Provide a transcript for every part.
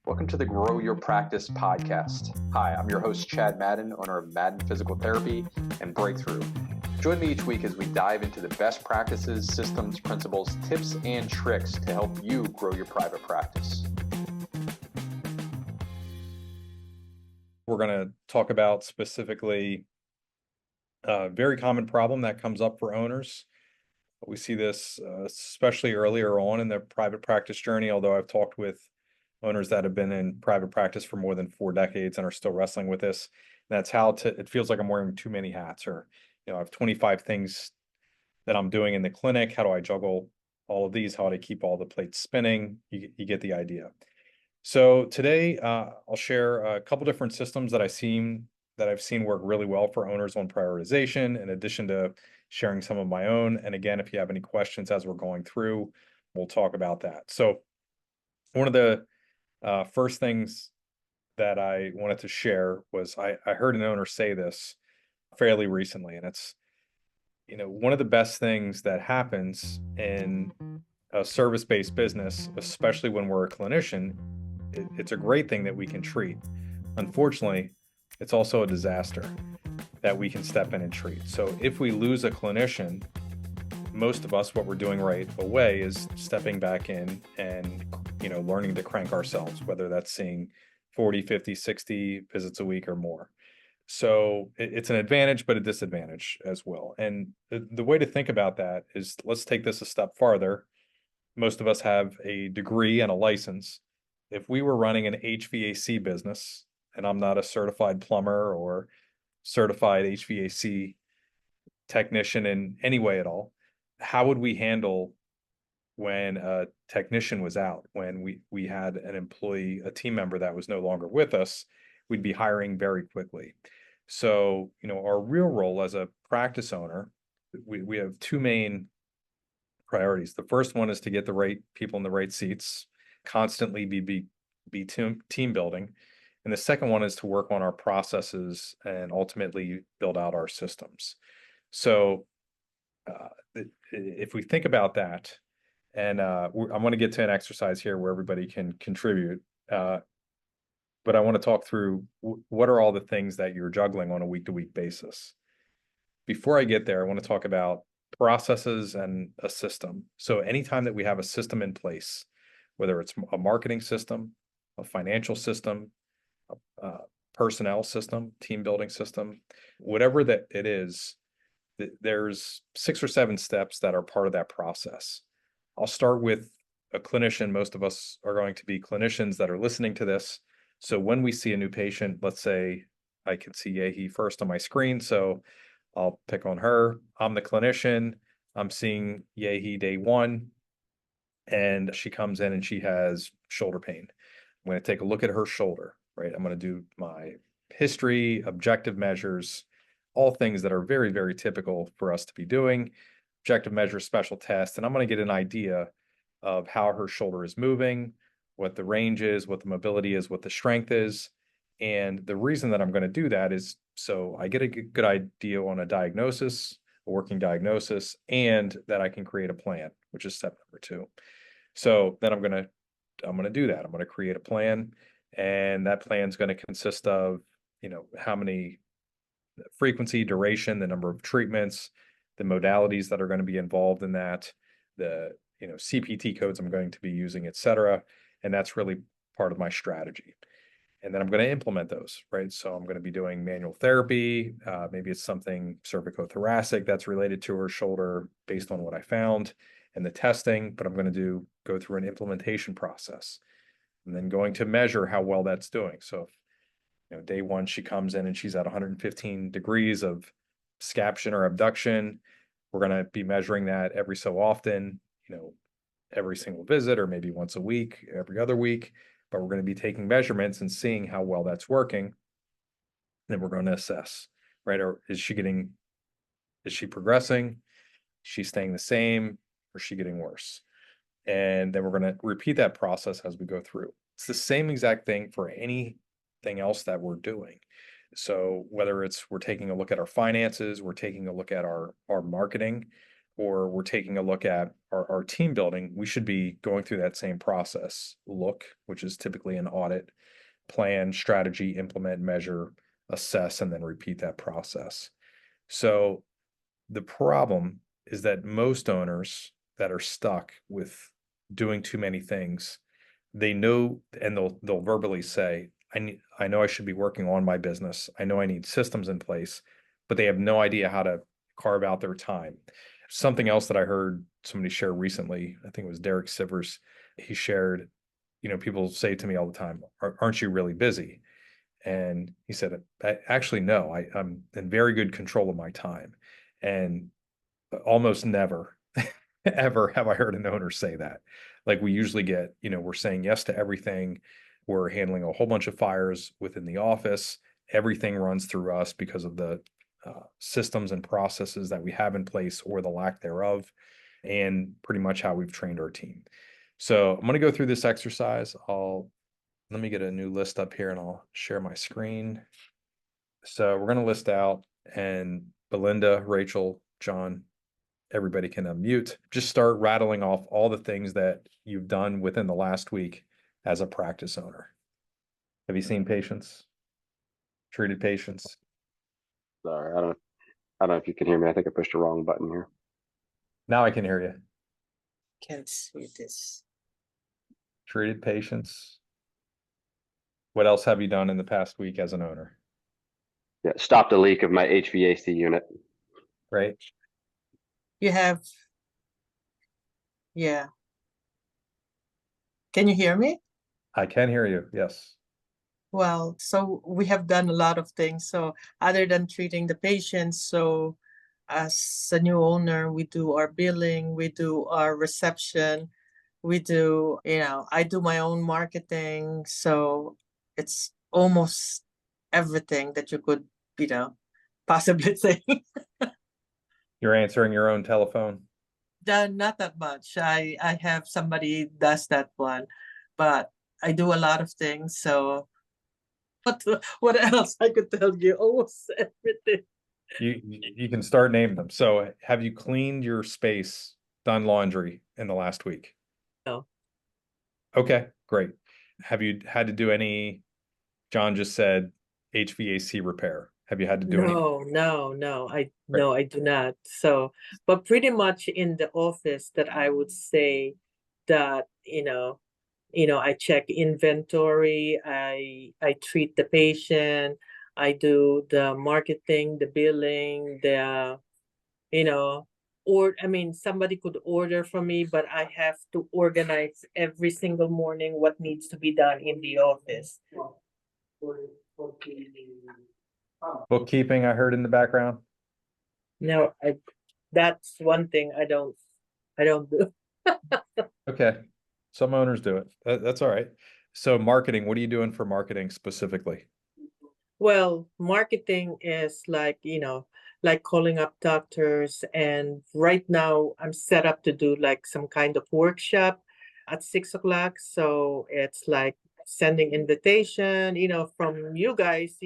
Welcome to the Grow Your Practice podcast. Hi, I'm your host, Chad Madden, owner of Madden Physical Therapy and Breakthrough. Join me each week as we dive into the best practices, systems, principles, tips, and tricks to help you grow your private practice. We're going to talk about specifically a very common problem that comes up for owners. We see this especially earlier on in the private practice journey, although I've talked with owners that have been in private practice for more than 4 decades and are still wrestling with this. And that's how it feels like I'm wearing too many hats, or I have 25 things that I'm doing in the clinic. How do I juggle all of these? How do I keep all the plates spinning? You get the idea. So today, I'll share a couple different systems that I've seen work really well for owners on prioritization, in addition to sharing some of my own. And again, if you have any questions as we're going through, we'll talk about that. So one of the first things that I wanted to share was I heard an owner say this fairly recently, and it's, one of the best things that happens in a service-based business, especially when we're a clinician, it's a great thing that we can treat. Unfortunately, it's also a disaster that we can step in and treat. So if we lose a clinician, most of us, what we're doing right away is stepping back in and, learning to crank ourselves, whether that's seeing 40, 50, 60 visits a week or more. So it's an advantage, but a disadvantage as well. And the way to think about that is, let's take this a step farther. Most of us have a degree and a license. If we were running an HVAC business, and I'm not a certified plumber or certified HVAC technician in any way at all, how would we handle when a technician was out, when we had an employee, a team member that was no longer with us? We'd be hiring very quickly. So, our real role as a practice owner, we have 2 main priorities. The first one is to get the right people in the right seats, constantly be team building. And the second one is to work on our processes and ultimately build out our systems. So if we think about that, and I'm going to get to an exercise here where everybody can contribute, but I want to talk through what are all the things that you're juggling on a week-to-week basis. Before I get there, I want to talk about processes and a system. So anytime that we have a system in place, whether it's a marketing system, a financial system, a personnel system, team building system, whatever that it is, there's 6 or 7 steps that are part of that process. I'll start with a clinician. Most of us are going to be clinicians that are listening to this. So when we see a new patient, let's say I can see Yehi first on my screen, so I'll pick on her. I'm the clinician. I'm seeing Yehi day 1, and she comes in and she has shoulder pain. I'm going to take a look at her shoulder, right? I'm going to do my history, objective measures, all things that are very, very typical for us to be doing. Objective measures, special tests, and I'm going to get an idea of how her shoulder is moving, what the range is, what the mobility is, what the strength is. And the reason that I'm going to do that is so I get a good idea on a diagnosis, a working diagnosis, and that I can create a plan, which is step number 2. So then I'm going to do that. I'm going to create a plan, and that plan is going to consist of, how many frequency, duration, the number of treatments, the modalities that are going to be involved in that, the CPT codes I'm going to be using, et cetera. And that's really part of my strategy. And then I'm going to implement those, right? So I'm going to be doing manual therapy. Maybe it's something cervicothoracic that's related to her shoulder based on what I found and the testing, but I'm going to go through an implementation process, and then going to measure how well that's doing. So if, day 1, she comes in and she's at 115 degrees of scaption or abduction, we're going to be measuring that every so often, every single visit, or maybe once a week, every other week. But we're going to be taking measurements and seeing how well that's working. Then we're going to assess, right? Or is she progressing? Is she staying the same? Or is she getting worse? And then we're going to repeat that process as we go through. It's the same exact thing for anything else that we're doing. So whether it's we're taking a look at our finances, we're taking a look at our marketing, or we're taking a look at our team building, we should be going through that same process. Look, which is typically an audit, plan, strategy, implement, measure, assess, and then repeat that process. So the problem is that most owners that are stuck with doing too many things, they know, and they'll verbally say, I know I should be working on my business. I know I need systems in place, but they have no idea how to carve out their time. Something else that I heard somebody share recently, I think it was Derek Sivers, he shared, people say to me all the time, aren't you really busy? And he said, actually, no, I'm in very good control of my time. And almost never, ever have I heard an owner say that. Like we usually get, we're saying yes to everything. We're handling a whole bunch of fires within the office. Everything runs through us because of the systems and processes that we have in place or the lack thereof, and pretty much how we've trained our team. So I'm going to go through this exercise. Let me get a new list up here and I'll share my screen. So we're going to list out, and Belinda, Rachel, John, everybody can unmute. Just start rattling off all the things that you've done within the last week as a practice owner. Have you seen patients? Treated patients? Sorry, I don't know if you can hear me. I think I pushed the wrong button here. Now I can hear you. Can't see this. Treated patients. What else have you done in the past week as an owner? Yeah, stopped a leak of my HVAC unit. Right? You have, yeah. Can you hear me? I can hear you. Yes. Well, so we have done a lot of things. So other than treating the patients, so as a new owner, we do our billing, we do our reception, we do, I do my own marketing. So it's almost everything that you could, possibly think. You're answering your own telephone. Not that much. I have somebody does that one, but I do a lot of things. So what else I could tell you? Almost everything. You can start naming them. So have you cleaned your space, done laundry in the last week? No. Okay, great. Have you had to do any, John just said HVAC repair. Have you had to do any? No, I do not. So, but pretty much in the office that I would say that, I check inventory, I treat the patient, I do the marketing, the billing, or somebody could order from me, but I have to organize every single morning what needs to be done in the office. Bookkeeping, I heard in the background. No, that's one thing I don't do. Okay. Some owners do it. That's all right. So marketing, what are you doing for marketing specifically? Well, marketing is like, like calling up doctors. And right now I'm set up to do like some kind of workshop at 6 o'clock. So it's like sending invitation, from you guys,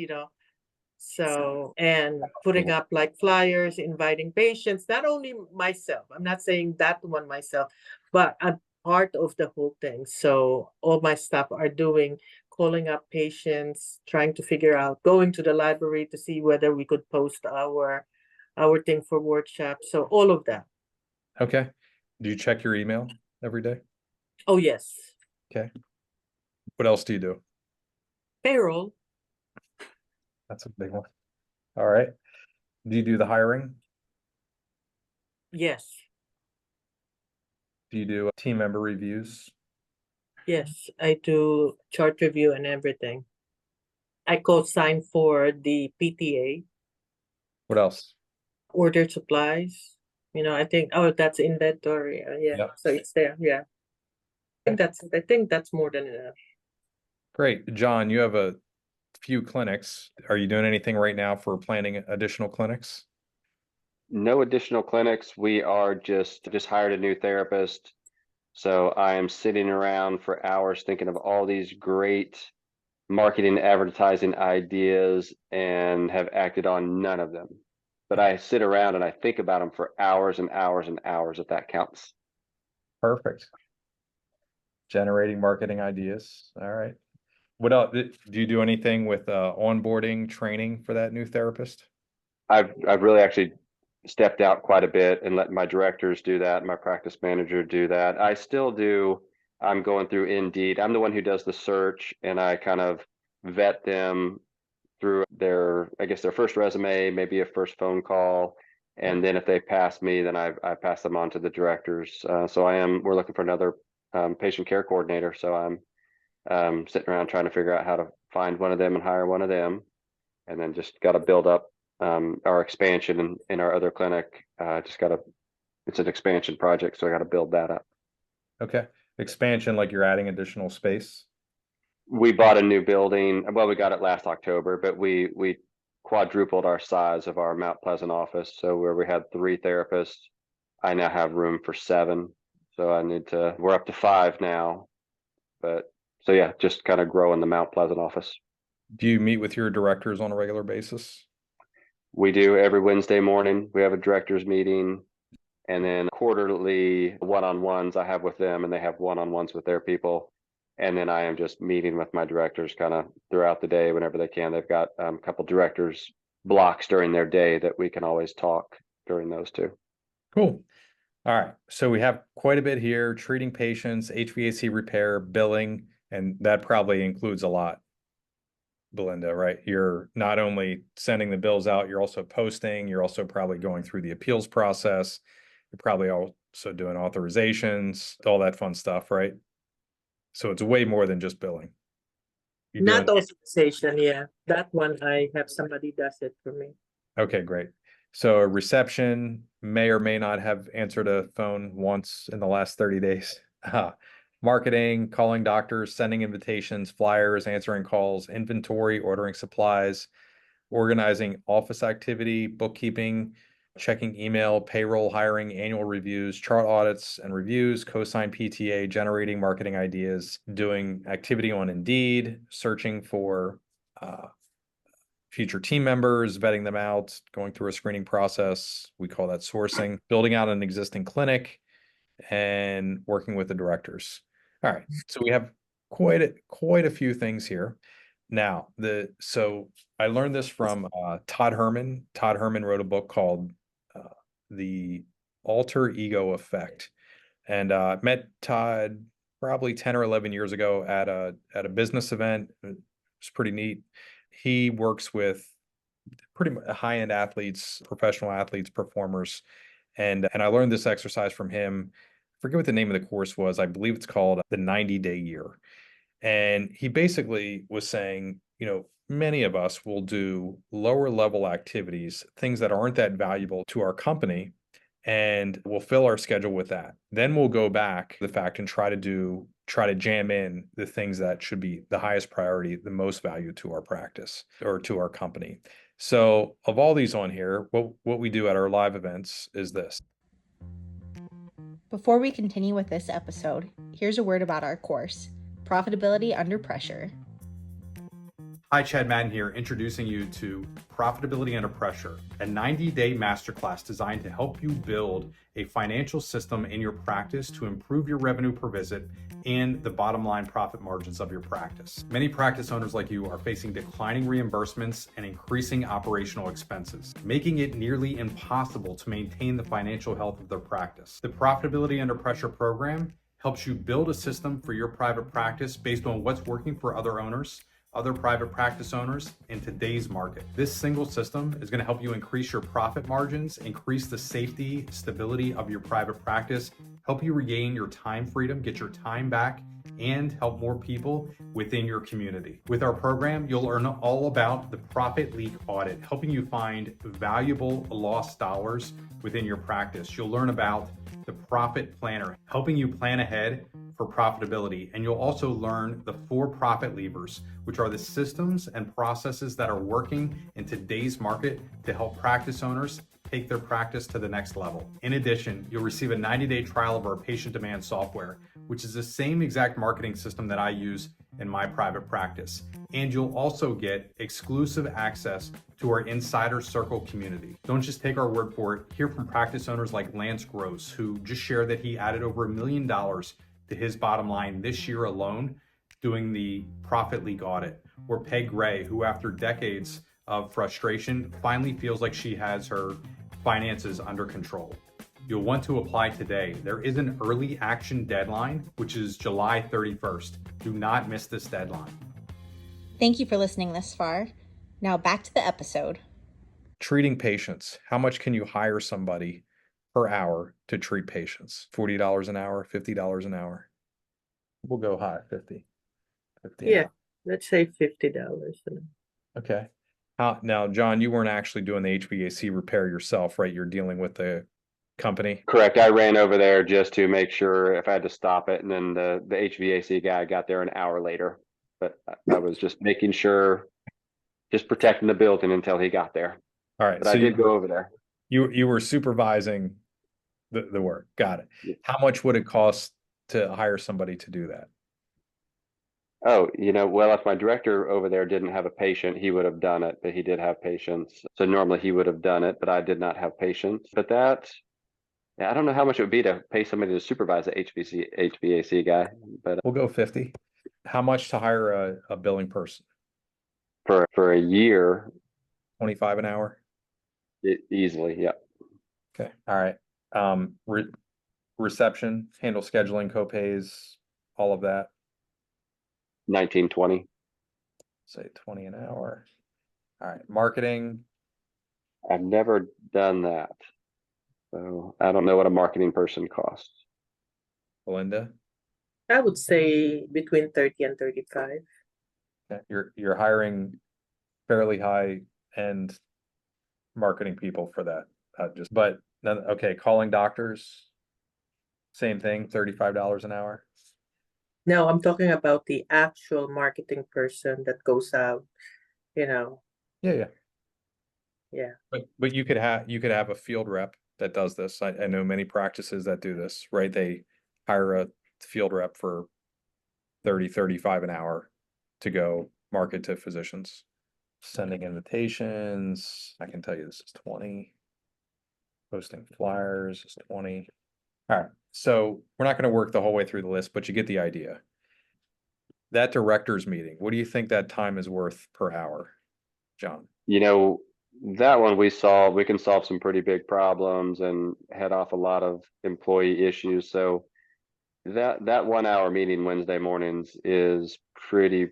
so, and putting up like flyers, inviting patients, not only myself, I'm not saying that one myself, but I'm part of the whole thing. So all my staff are doing, calling up patients, trying to figure out, going to the library to see whether we could post our thing for workshop. So all of that. Okay. Do you check your email every day? Oh, yes. Okay. What else do you do? Payroll. That's a big one. All right. Do you do the hiring? Yes. Do you do team member reviews? Yes, I do chart review and everything. I co-sign for the PTA. What else? Order supplies. I think, that's inventory. Yeah. Yep. So it's there. Yeah. I think that's more than enough. Great. John, you have a few clinics. Are you doing anything right now for planning additional clinics? No additional clinics. We are just hired a new therapist. So I am sitting around for hours thinking of all these great marketing, advertising ideas and have acted on none of them. but I sit around and I think about them for hours and hours and hours, if that counts. Perfect. Generating marketing ideas. All right. What else? Do you do anything with onboarding training for that new therapist? I've really actually stepped out quite a bit and let my directors do that, my practice manager do that. I still do. I'm going through Indeed. I'm the one who does the search, and I kind of vet them through their, I guess, their first resume, maybe a first phone call. And then if they pass me, then I pass them on to the directors. We're looking for another patient care coordinator. So I'm sitting around trying to figure out how to find one of them and hire one of them. And then just got to build up our expansion in our other clinic. It's an expansion project. So I got to build that up. Okay. Expansion, like you're adding additional space? We bought a new building. Well, we got it last October, but we quadrupled our size of our Mount Pleasant office. So where we had 3 therapists, I now have room for 7. So we're up to 5 now. But so yeah, just kind of growing the Mount Pleasant office. Do you meet with your directors on a regular basis? We do every Wednesday morning. We have a directors meeting, and then quarterly one-on-ones I have with them, and they have one-on-ones with their people. And then I am just meeting with my directors kind of throughout the day whenever they can. They've got a couple directors blocks during their day that we can always talk during those too. Cool. All right. So we have quite a bit here: treating patients, HVAC repair, billing, and that probably includes a lot, Belinda, right? You're not only sending the bills out, you're also posting, you're also probably going through the appeals process. You're probably also doing authorizations, all that fun stuff, right? So it's way more than just billing. Not authorization, yeah. That one I have somebody does it for me. Okay, great. So a reception may or may not have answered a phone once in the last 30 days. Marketing, calling doctors, sending invitations, flyers, answering calls, inventory, ordering supplies, organizing office activity, bookkeeping, checking email, payroll, hiring, annual reviews, chart audits and reviews, cosign PTA, generating marketing ideas, doing activity on Indeed, searching for future team members, vetting them out, going through a screening process. We call that sourcing, building out an existing clinic, and working with the directors. All right. So we have quite a few things here. Now, so I learned this from Todd Herman. Todd Herman wrote a book called The Alter Ego Effect. And met Todd probably 10 or 11 years ago at a business event. It was pretty neat. He works with pretty high-end athletes, professional athletes, performers. And I learned this exercise from him. I forget what the name of the course was. I believe it's called the 90-day year. And he basically was saying, many of us will do lower level activities, things that aren't that valuable to our company, and we'll fill our schedule with that. Then we'll go back to the fact and try to jam in the things that should be the highest priority, the most value to our practice or to our company. So of all these on here, what we do at our live events is this. Before we continue with this episode, here's a word about our course, Profitability Under Pressure. Hi, Chad Madden here, introducing you to Profitability Under Pressure, a 90-day masterclass designed to help you build a financial system in your practice to improve your revenue per visit and the bottom line profit margins of your practice. Many practice owners like you are facing declining reimbursements and increasing operational expenses, making it nearly impossible to maintain the financial health of their practice. The Profitability Under Pressure program helps you build a system for your private practice based on what's working for other owners, other private practice owners in today's market. This single system is going to help you increase your profit margins, increase the safety, stability of your private practice, help you regain your time freedom, get your time back, and help more people within your community. With our program, you'll learn all about the profit leak audit, helping you find valuable lost dollars within your practice. You'll learn about the profit planner, helping you plan ahead for profitability. And you'll also learn the 4 profit levers, which are the systems and processes that are working in today's market to help practice owners take their practice to the next level. In addition, you'll receive a 90-day trial of our patient demand software, which is the same exact marketing system that I use in my private practice. And you'll also get exclusive access to our Insider Circle community. Don't just take our word for it. Hear from practice owners like Lance Gross, who just shared that he added over $1 million to his bottom line this year alone doing the Profit League audit. Or Peg Ray, who after decades of frustration finally feels like she has her finances under control. You'll want to apply today. There is an early action deadline, which is July 31st. Do not miss this deadline. Thank you for listening this far. Now back to the episode. Treating patients. How much can you hire somebody per hour to treat patients? $40 an hour, $50 an hour? We'll go high, 50. 50 an Yeah, hour. let's say $50. Okay. Now, John, you weren't actually doing the HVAC repair yourself, right? You're dealing with the company. Correct. I ran over there just to make sure if I had to stop it, and then the HVAC guy got there an hour later. But I was just making sure, just protecting the building until he got there. All right. But So I did go over there. You were supervising the work. Got it. Yeah. How much would it cost to hire somebody to do that? Oh, well, if my director over there didn't have a patient, he would have done it, but he did have patients. So normally he would have done it, but I did not have patients. But yeah, I don't know how much it would be to pay somebody to supervise the HVAC guy, but We'll go 50. How much to hire a billing person? for a year, 25 an hour? easily, yeah. Okay. All right. Reception, handle scheduling, co-pays, all of that. 1920. Say 20 an hour. All right. Marketing. I've never done that. So I don't know what a marketing person costs. Belinda. I would say between 30 and 35. Okay. You're hiring fairly high end marketing people for that. Okay. Calling doctors. Same thing, $35 an hour. No, I'm talking about the actual marketing person that goes out, Yeah. Yeah. But you could have a field rep that does this. I know many practices that do this, right? They hire a field rep for 30, 35 an hour to go market to physicians. Sending invitations. I can tell you this is 20. Posting flyers is 20. All right. So we're not going to work the whole way through the list, but you get the idea. That director's meeting, what do you think that time is worth per hour, John? That one we can solve some pretty big problems and head off a lot of employee issues. So that 1 hour meeting Wednesday mornings is pretty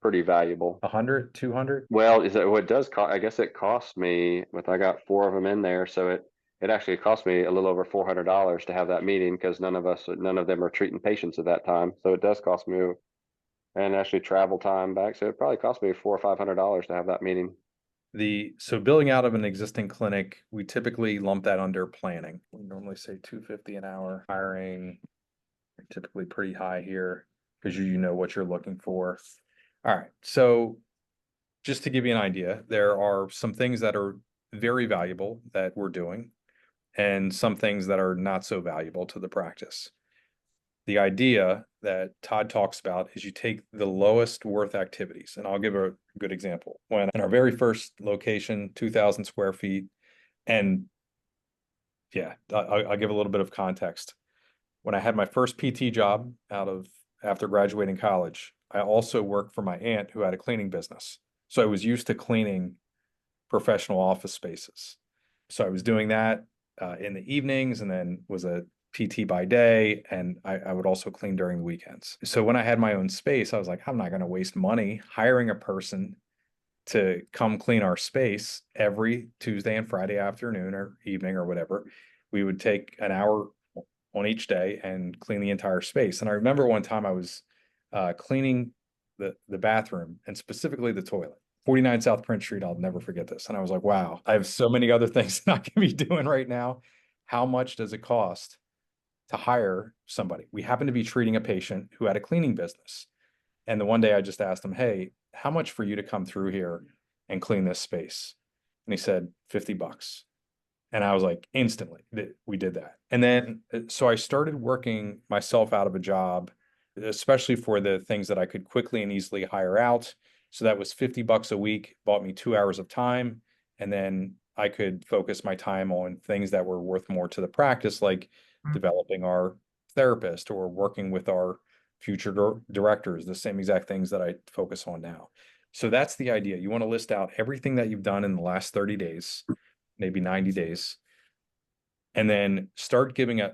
valuable. 100, 200? Well, it does cost, I guess it cost me, I got 4 of them in there. So it actually cost me a little over $400 to have that meeting because none of them are treating patients at that time. So it does cost me, and actually travel time back. So it probably cost me $400 or $500 to have that meeting. So billing out of an existing clinic, we typically lump that under planning. We normally say $250 an hour. Hiring, typically pretty high here because you know what you're looking for. All right. So just to give you an idea, there are some things that are very valuable that we're doing and some things that are not so valuable to the practice. The idea that Todd talks about is you take the lowest worth activities, and I'll give a good example. When in our very first location, 2,000 square feet, and yeah, I'll give a little bit of context. When I had my first PT job after graduating college, I also worked for my aunt who had a cleaning business. So I was used to cleaning professional office spaces. So I was doing that in the evenings and then was a PT by day, and I would also clean during the weekends. So when I had my own space, I was like, I'm not going to waste money hiring a person to come clean our space every Tuesday and Friday afternoon or evening or whatever. We would take an hour on each day and clean the entire space. And I remember one time I was cleaning the bathroom and specifically the toilet. 49 South Prince Street, I'll never forget this. And I was like, wow, I have so many other things that I can be doing right now. How much does it cost to hire somebody? We happened to be treating a patient who had a cleaning business. And the one day I just asked him, hey, how much for you to come through here and clean this space? And he said, $50. And I was like, instantly, we did that. And then, so I started working myself out of a job especially for the things that I could quickly and easily hire out. So that was $50 a week, bought me 2 hours of time. And then I could focus my time on things that were worth more to the practice, like developing our therapist or working with our future directors, the same exact things that I focus on now. So that's the idea. You want to list out everything that you've done in the last 30 days, maybe 90 days, and then start giving a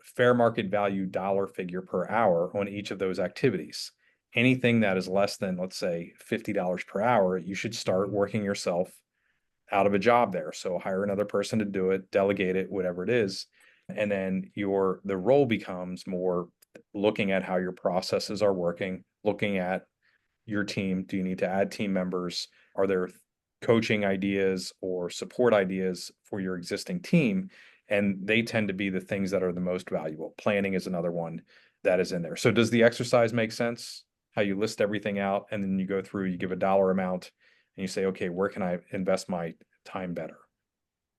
fair market value dollar figure per hour on each of those activities. Anything that is less than, let's say, $50 per hour, you should start working yourself out of a job there. So hire another person to do it, delegate it, whatever it is. And then the role becomes more looking at how your processes are working, looking at your team. Do you need to add team members? Are there coaching ideas or support ideas for your existing team? And they tend to be the things that are the most valuable. Planning is another one that is in there. So does the exercise make sense? How you list everything out and then you go through, you give a dollar amount and you say, okay, where can I invest my time better?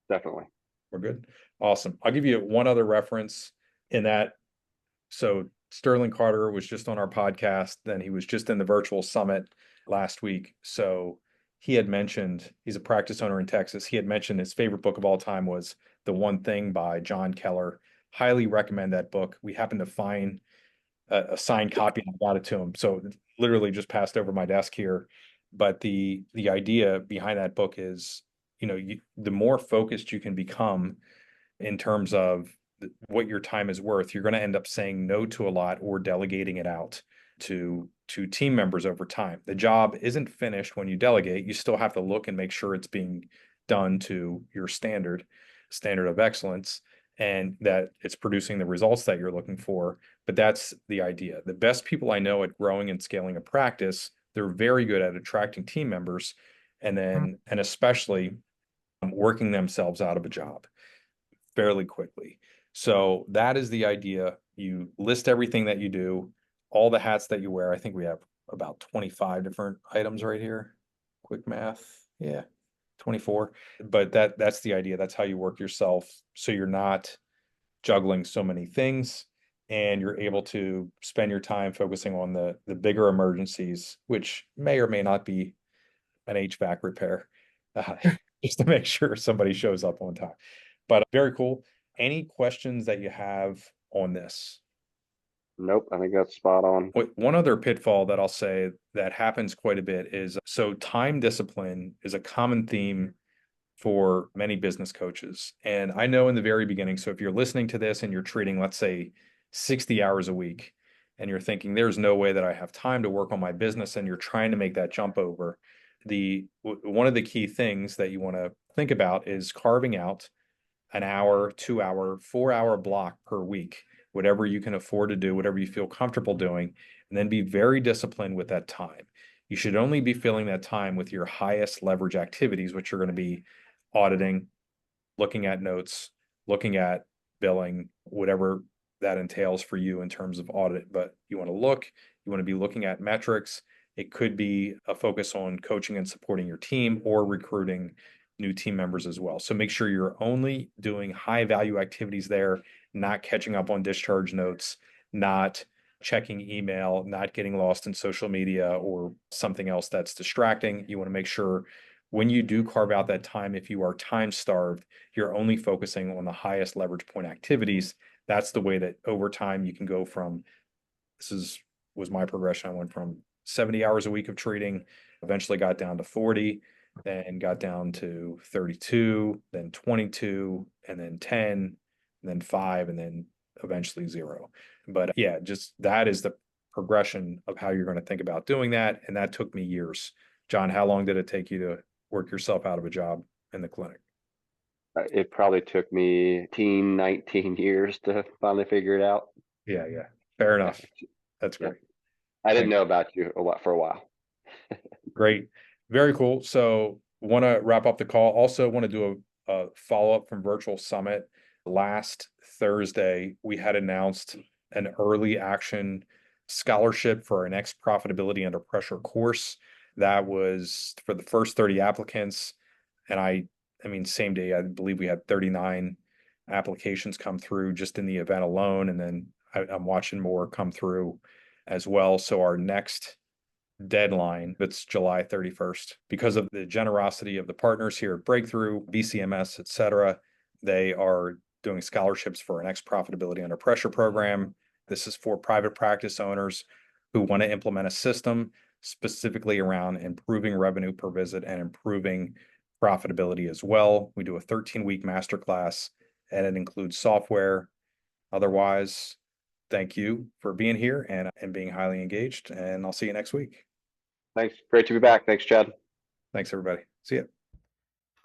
Definitely. We're good. Awesome. I'll give you one other reference in that. So Sterling Carter was just on our podcast. Then he was just in the virtual summit last week. So he had mentioned, he's a practice owner in Texas. He had mentioned his favorite book of all time was The One Thing by John Keller. Highly recommend that book. We happened to find a signed copy and I got it to him. So it literally just passed over my desk here. But the idea behind that book is, the more focused you can become in terms of what your time is worth, you're going to end up saying no to a lot or delegating it out to team members over time. The job isn't finished when you delegate. You still have to look and make sure it's being done to your standard of excellence and that it's producing the results that you're looking for. But that's the idea. The best people I know at growing and scaling a practice, they're very good at attracting team members and especially working themselves out of a job fairly quickly. So that is the idea. You list everything that you do, all the hats that you wear. I think we have about 25 different items right here. Quick math. Yeah, 24. But that's the idea. That's how you work yourself. So you're not juggling so many things and you're able to spend your time focusing on the bigger emergencies, which may or may not be an HVAC repair, just to make sure somebody shows up on time. But very cool. Any questions that you have on this? Nope, I think that's spot on. One other pitfall that I'll say that happens quite a bit is, so time discipline is a common theme for many business coaches. And I know in the very beginning, so if you're listening to this and you're treating, let's say, 60 hours a week, and you're thinking, there's no way that I have time to work on my business, and you're trying to make that jump over, one of the key things that you want to think about is carving out an hour, 2 hour, 4 hour block per week, whatever you can afford to do, whatever you feel comfortable doing, and then be very disciplined with that time. You should only be filling that time with your highest leverage activities, which are going to be auditing, looking at notes, looking at billing, whatever that entails for you in terms of audit. But you want to be looking at metrics. It could be a focus on coaching and supporting your team or recruiting new team members as well. So make sure you're only doing high value activities there, not catching up on discharge notes, not checking email, not getting lost in social media or something else that's distracting. You want to make sure when you do carve out that time, if you are time starved, you're only focusing on the highest leverage point activities. That's the way that over time you can go from, was my progression. I went from 70 hours a week of treating, eventually got down to 40, then got down to 32, then 22, and then 10, and then 5, and then eventually 0. But yeah, just that is the progression of how you're going to think about doing that. And that took me years. John, how long did it take you to work yourself out of a job in the clinic? It probably took me 19 years to finally figure it out. Yeah. Fair enough. That's great. I didn't know about you for a while. Great. Very cool. So want to wrap up the call. Also want to do a follow-up from Virtual Summit. Last Thursday, we had announced an early action scholarship for our next Profitability Under Pressure course. That was for the first 30 applicants. And I mean, same day, I believe we had 39 applications come through just in the event alone. And then I'm watching more come through as well. So our next deadline, it's July 31st. Because of the generosity of the partners here at Breakthrough, BCMS, et cetera, they are doing scholarships for our next Profitability Under Pressure program. This is for private practice owners who want to implement a system specifically around improving revenue per visit and improving profitability as well. We do a 13-week masterclass, and it includes software. Otherwise, thank you for being here and being highly engaged, and I'll see you next week. Thanks. Great to be back. Thanks, Chad. Thanks, everybody. See ya.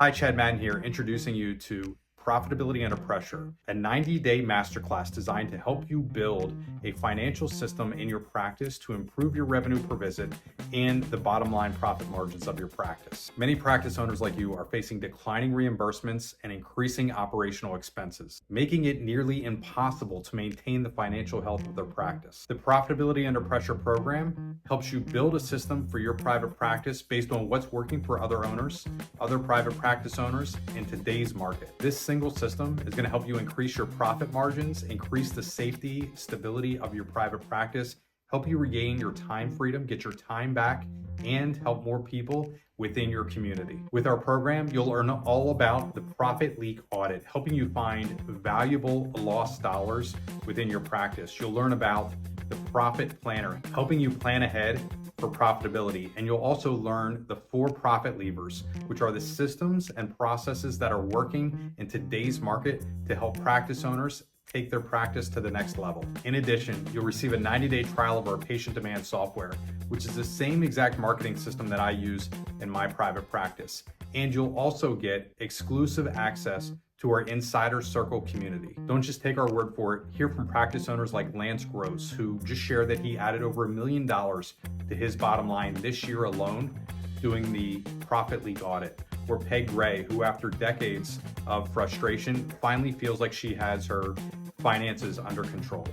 Hi, Chad Madden here, introducing you to Profitability Under Pressure, a 90-day masterclass designed to help you build a financial system in your practice to improve your revenue per visit and the bottom line profit margins of your practice. Many practice owners like you are facing declining reimbursements and increasing operational expenses, making it nearly impossible to maintain the financial health of their practice. The Profitability Under Pressure program helps you build a system for your private practice based on what's working for other owners, other private practice owners in today's market. This single system is going to help you increase your profit margins, increase the safety, stability of your private practice, help you regain your time freedom, get your time back, and help more people within your community. With our program, you'll learn all about the profit leak audit, helping you find valuable lost dollars within your practice. You'll learn about the profit planner, helping you plan ahead for profitability. And you'll also learn the 4 profit levers, which are the systems and processes that are working in today's market to help practice owners take their practice to the next level. In addition, you'll receive a 90-day trial of our patient demand software, which is the same exact marketing system that I use in my private practice. And you'll also get exclusive access to our Insider Circle community. Don't just take our word for it. Hear from practice owners like Lance Gross, who just shared that he added over $1 million to his bottom line this year alone doing the profit leak audit. Or Peg Gray, who after decades of frustration finally feels like she has her finances under control.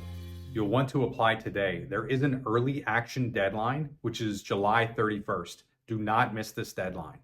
You'll want to apply today. There is an early action deadline, which is July 31st. Do not miss this deadline.